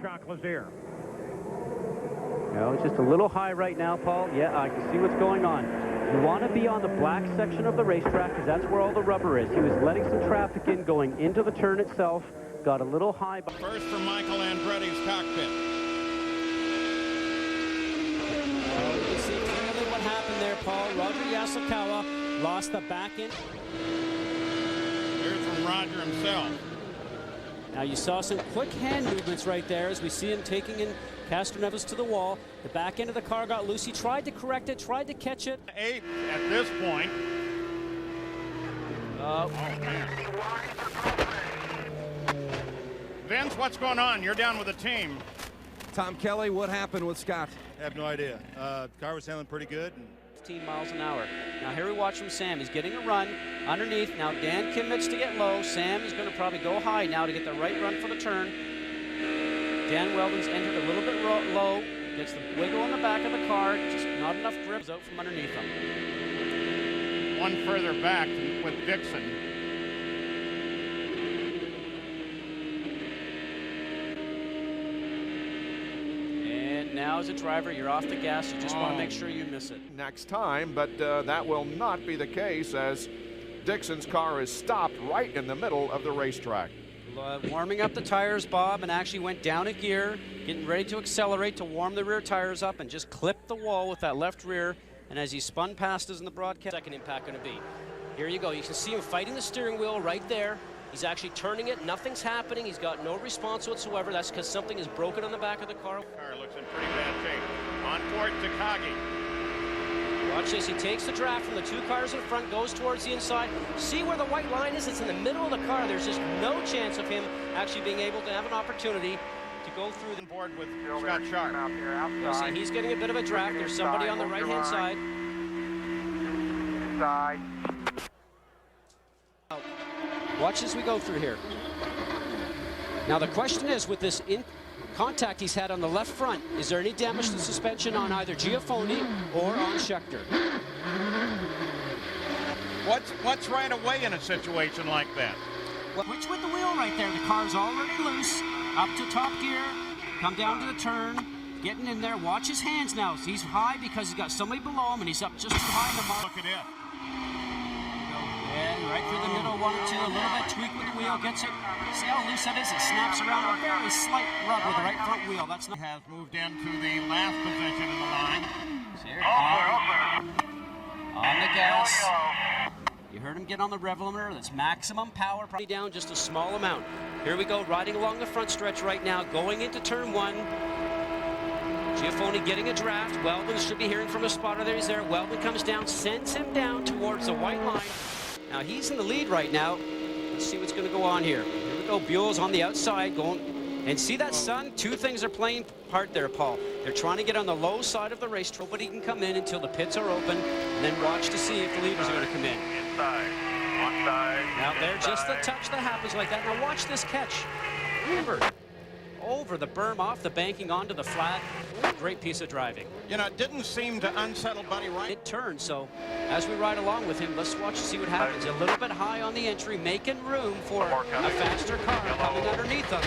Jacques Lazier. No, it's just a little high right now, Paul. Yeah, I can see what's going on. You want to be on the black section of the racetrack because that's where all the rubber is. He was letting some traffic in going into the turn itself. Got a little high. First for Michael Andretti's cockpit. You see clearly what happened there, Paul. Roger Yasukawa lost the back end. Here's from Roger himself. Now you saw some quick hand movements right there as we see him taking in Castroneves to the wall. The back end of the car got loose. He tried to correct it, tried to catch it. 8th at this point. Man. Vince, what's going on? You're down with the team. Tom Kelly, what happened with Scott? I have no idea. The car was handling pretty good. 15 miles an hour. Now here we watch from Sam. He's getting a run underneath. Now Dan commits to get low. Sam is going to probably go high now to get the right run for the turn. Dan Wheldon's entered a little bit low. Gets the wiggle on the back of the car. Just not enough grip out from underneath him. One further back with Dixon. Now as a driver, you're off the gas. You just want to make sure you miss it. Next time, but that will not be the case as Dixon's car is stopped right in the middle of the racetrack. Warming up the tires, Bob, and actually went down a gear, getting ready to accelerate to warm the rear tires up and just clipped the wall with that left rear. And as he spun past us in the broadcast, second impact going to be. Here you go. You can see him fighting the steering wheel right there. He's actually turning it. Nothing's happening. He's got no response whatsoever. That's because something is broken on the back of the car. Car looks in pretty bad shape. Onboard Takagi. Watch this. He takes the draft from the two cars in front, goes towards the inside. See where the white line is? It's in the middle of the car. There's just no chance of him actually being able to have an opportunity to go through the board with Scott Sharp. You'll see he's getting a bit of a draft. There's somebody on the right-hand side. Watch as we go through here. Now the question is, with this contact he's had on the left front, is there any damage to the suspension on either Giaffone or on Scheckter? What's right away in a situation like that? Switch with the wheel right there. The car's already loose. Up to top gear. Come down to the turn. Getting in there. Watch his hands now. He's high because he's got somebody below him and he's up just behind the mark. Look at it. And right through the middle, 1 or 2, a little bit tweak with the wheel, gets it. See how loose that is? It snaps around a very slight rub with the right front wheel. That's not. Has moved into the last position in the line. On the gas. You heard him get on the rev limiter. That's maximum power. Probably down just a small amount. Here we go, riding along the front stretch right now, going into turn 1. Giaffone getting a draft. Wheldon should be hearing from a spotter there. He's there. Wheldon comes down, sends him down towards the white line. Now he's in the lead right now. Let's see what's going to go on here. Here we go. Buhl's on the outside going. And see that sun? Two things are playing part there, Paul. They're trying to get on the low side of the race. Nobody can come in until the pits are open. And then watch to see if the leaders are going to come in. Inside. One side. Now there's just the touch that happens like that. Now watch this catch. Remember, over the berm, off the banking, onto the flat. Great piece of driving. You know, it didn't seem to unsettle Buddy right. It turned, so as we ride along with him, let's watch to see what happens. A little bit high on the entry, making room for a faster car coming underneath him,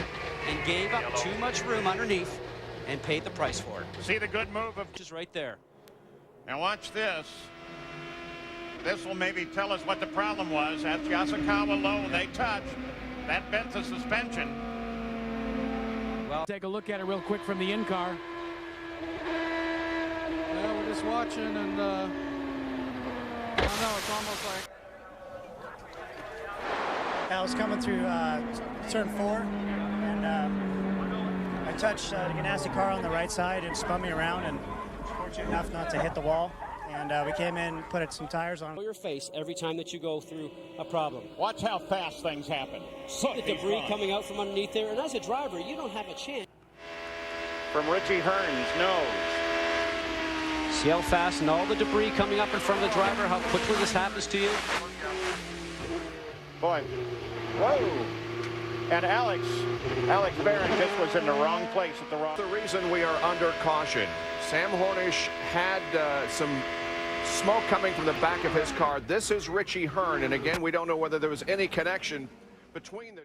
and gave up too much room underneath and paid the price for it. See the good move of just right there. Now watch this. This will maybe tell us what the problem was. That's Yasukawa low. They touched. That bent the suspension. Well, take a look at it real quick from the in-car. Yeah, we're just watching, and I don't know, it's almost like. I was coming through turn 4, and I touched the Ganassi car on the right side and spun me around, and fortunate enough not to hit the wall. And we came in, put some tires on. Your face every time that you go through a problem. Watch how fast things happen. The debris coming out from underneath there, and as a driver, you don't have a chance. From Richie Hearn's nose. See how fast and all the debris coming up in front of the driver, how quickly this happens to you. Boy, whoa. And Alex Barron just was in the wrong place at the wrong. The reason we are under caution. Sam Hornish had some smoke coming from the back of his car. This is Richie Hearn, and again, we don't know whether there was any connection between the